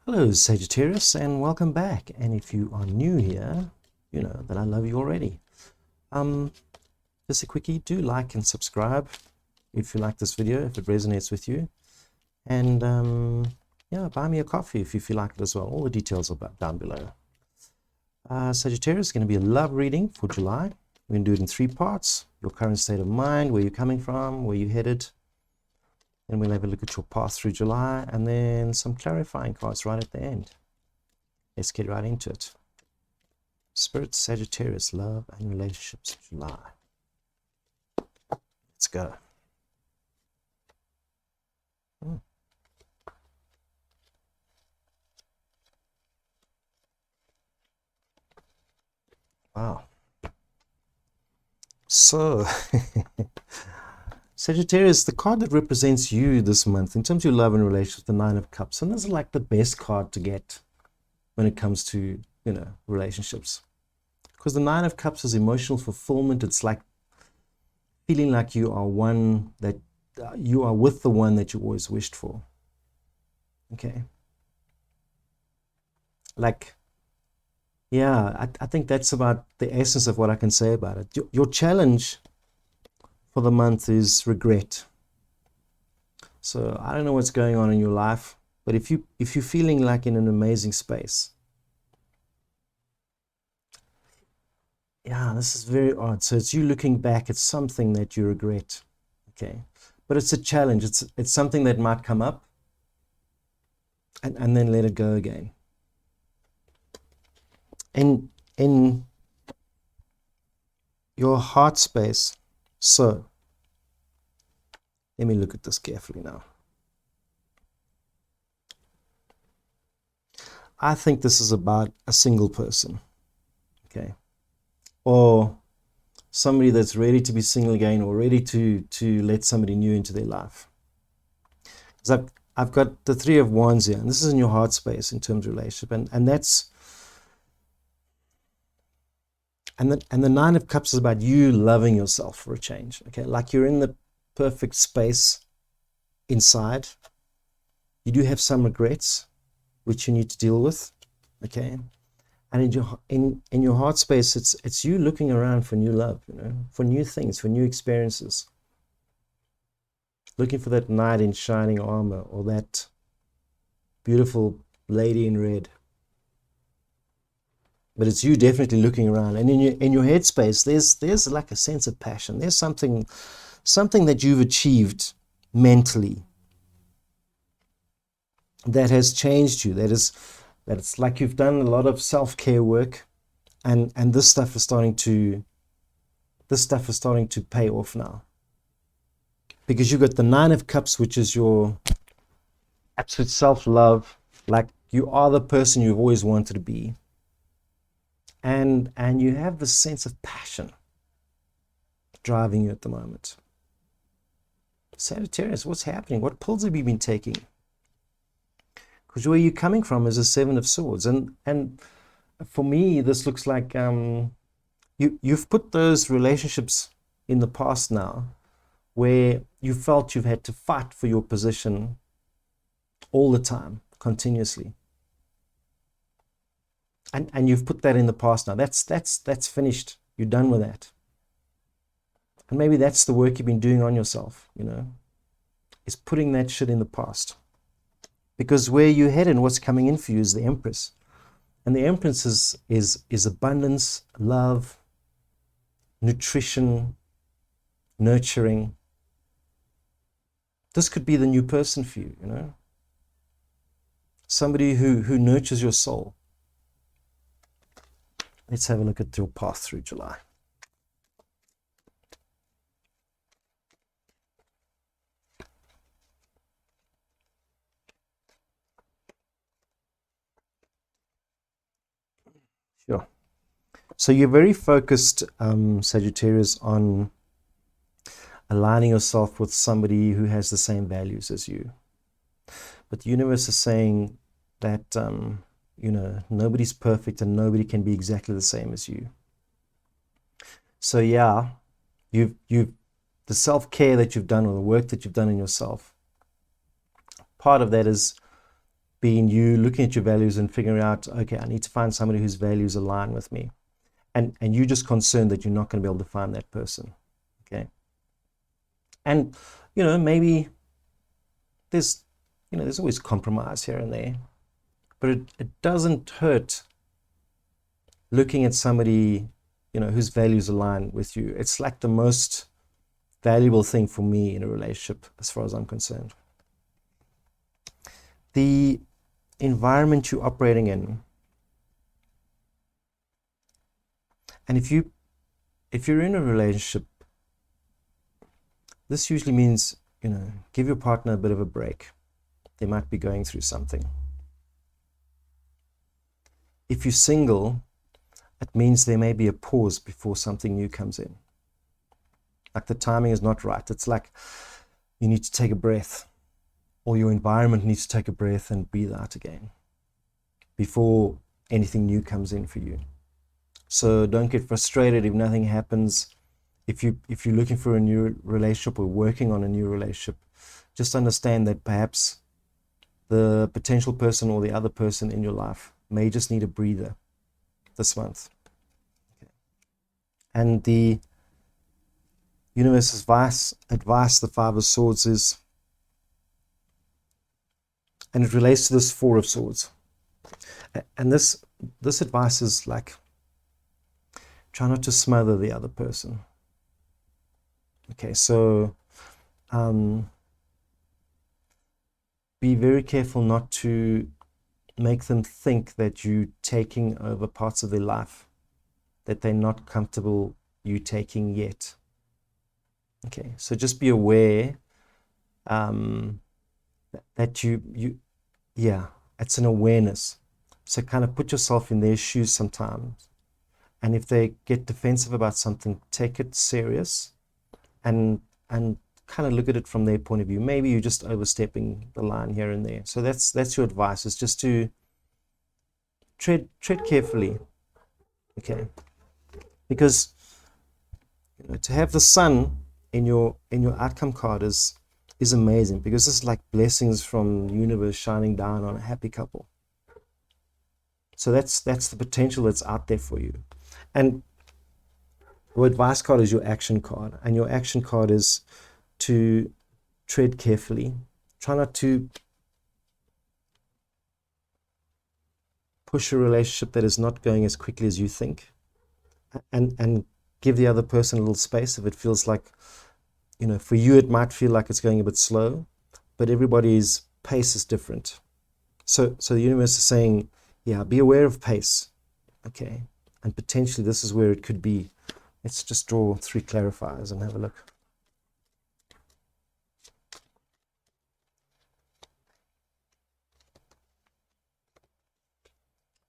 Hello Sagittarius, and welcome back. And if you are new here, you know that I love you already. Um, just a quickie, do like and subscribe if you like this video, if it resonates with you. And yeah, buy me a coffee if you feel like it as well. All the details are down below. Sagittarius is going to be a love reading for July. We're going to do it in 3 parts. Your current state of mind, where you're coming from, where you're headed. Then we'll have a look at your path through July, and then some clarifying cards right at the end. Let's get right into it. Spirit, Sagittarius, love and relationships, July. Let's go. Wow. So, Sagittarius, the card that represents you this month in terms of your love and relationships, the Nine of Cups. And this is like the best card to get when it comes to, relationships. Because the Nine of Cups is emotional fulfillment. It's like feeling like you are one that you are with the one that you always wished for. Okay. Like, yeah, I think that's about the essence of what I can say about it. Your challenge for the month is regret. So I don't know what's going on in your life, but if you're feeling like in an amazing space, yeah, this is very odd. So it's you looking back at something that you regret. Okay. But it's a challenge. It's something that might come up and then let it go again. In your heart space, so let me look at this carefully now. I think this is about a single person, okay, or somebody that's ready to be single again, or ready to let somebody new into their life. Because I've got the Three of Wands here, and this is in your heart space in terms of relationship, and that's and the Nine of Cups is about you loving yourself for a change. Okay, like you're in the perfect space inside. You do have some regrets which you need to deal with. Okay. And in your heart space, it's you looking around for new love, for new things, for new experiences. Looking for that knight in shining armor, or that beautiful lady in red. But it's you definitely looking around, and in your head space, there's like a sense of passion. There's something that you've achieved mentally that has changed you. That it's like you've done a lot of self-care work, and this stuff is starting to pay off now, because you've got the Nine of Cups, which is your absolute self-love, like you are the person you've always wanted to be. And you have this sense of passion driving you at the moment. Sagittarius, what's happening? What pills have you been taking? Because where you're coming from is a Seven of Swords. And for me, this looks like you've put those relationships in the past now where you felt you've had to fight for your position all the time, continuously. And you've put that in the past now. That's finished. You're done with that. And maybe that's the work you've been doing on yourself, is putting that shit in the past. Because where you're headed, what's coming in for you is the Empress. And the Empress is abundance, love, nutrition, nurturing. This could be the new person for you, Somebody who nurtures your soul. Let's have a look at your path through July. Sure. So you're very focused, Sagittarius, on aligning yourself with somebody who has the same values as you. But the universe is saying that, nobody's perfect and nobody can be exactly the same as you. So yeah, the self-care that you've done, or the work that you've done in yourself, part of that is been you looking at your values and figuring out, okay, I need to find somebody whose values align with me. And you're just concerned that you're not going to be able to find that person. Okay. And, maybe there's always compromise here and there, but it doesn't hurt looking at somebody, whose values align with you. It's like the most valuable thing for me in a relationship, as far as I'm concerned. The environment you're operating in, and if you're in a relationship, this usually means, give your partner a bit of a break. They might be going through something. If you're single, it means there may be a pause before something new comes in. Like the timing is not right. It's like you need to take a breath, or your environment needs to take a breath and breathe out again before anything new comes in for you. So don't get frustrated if nothing happens. If you're looking for a new relationship or working on a new relationship, just understand that perhaps the potential person or the other person in your life may just need a breather this month. Okay. And the universe's advice, the Five of Swords, is, and it relates to this Four of Swords. And this advice is like, try not to smother the other person. Okay, so be very careful not to make them think that you're taking over parts of their life that they're not comfortable you taking yet. Okay, so just be aware that it's an awareness. So kind of put yourself in their shoes sometimes. And if they get defensive about something, take it serious and kind of look at it from their point of view. Maybe you're just overstepping the line here and there. So that's your advice, is just to tread carefully. Okay. Because to have the sun in your outcome card is amazing, because this is like blessings from the universe shining down on a happy couple. So that's the potential that's out there for you. And your advice card is your action card, and your action card is to tread carefully. Try not to push a relationship that is not going as quickly as you think, and give the other person a little space. If it feels like, for you it might feel like it's going a bit slow, but everybody's pace is different. So the universe is saying, yeah, be aware of pace. Okay. And potentially this is where it could be. Let's just draw 3 clarifiers and have a look.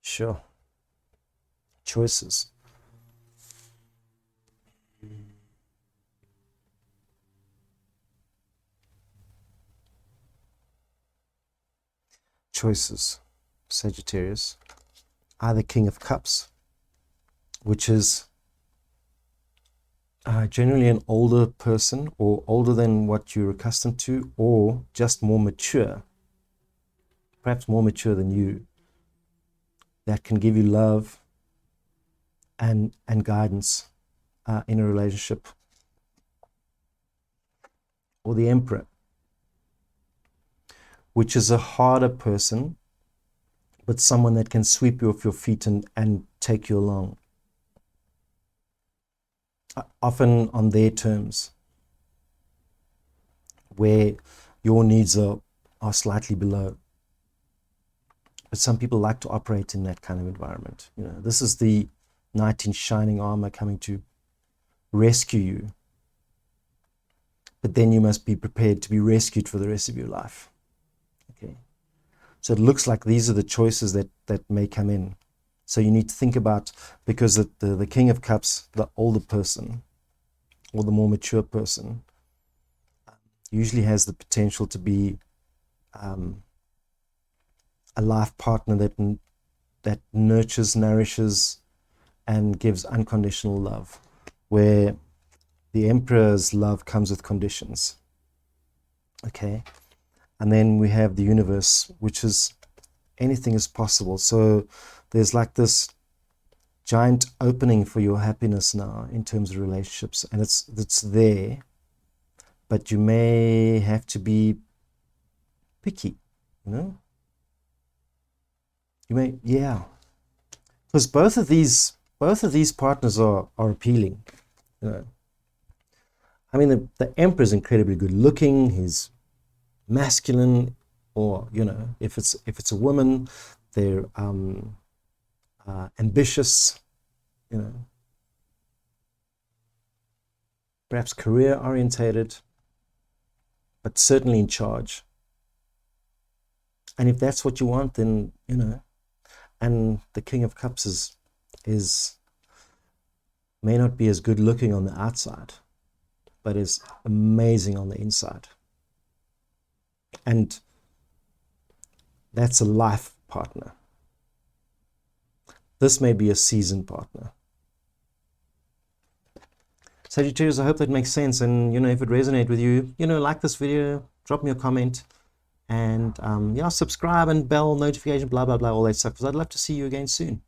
Sure. Choices. Choices. Sagittarius. Either King of Cups, which is generally an older person, or older than what you're accustomed to, or just more mature, perhaps more mature than you, that can give you love and guidance in a relationship. Or the Emperor, which is a harder person, but someone that can sweep you off your feet and take you along. Often on their terms, where your needs are slightly below. But some people like to operate in that kind of environment. This is the knight in shining armor coming to rescue you. But then you must be prepared to be rescued for the rest of your life. Okay. So it looks like these are the choices that may come in. So you need to think about, because the King of Cups, the older person, or the more mature person, usually has the potential to be a life partner that nurtures, nourishes, and gives unconditional love, where the Emperor's love comes with conditions. Okay. And then we have the universe, which is anything is possible. So there's like this giant opening for your happiness now in terms of relationships, and it's there, but you may have to be picky, you know. You may, yeah, because both of these partners are appealing, you know. I mean, the Emperor is incredibly good looking. He's masculine, or you know, if it's a woman, they're ambitious, you know, perhaps career orientated, but certainly in charge. And if that's what you want, then you know. And the King of Cups is may not be as good looking on the outside, but is amazing on the inside. And that's a life partner. This may be a seasoned partner. Sagittarius, I hope that makes sense. And, you know, if it resonates with you, you know, like this video, drop me a comment, and, yeah, subscribe and bell notification, blah, blah, blah, all that stuff, because I'd love to see you again soon.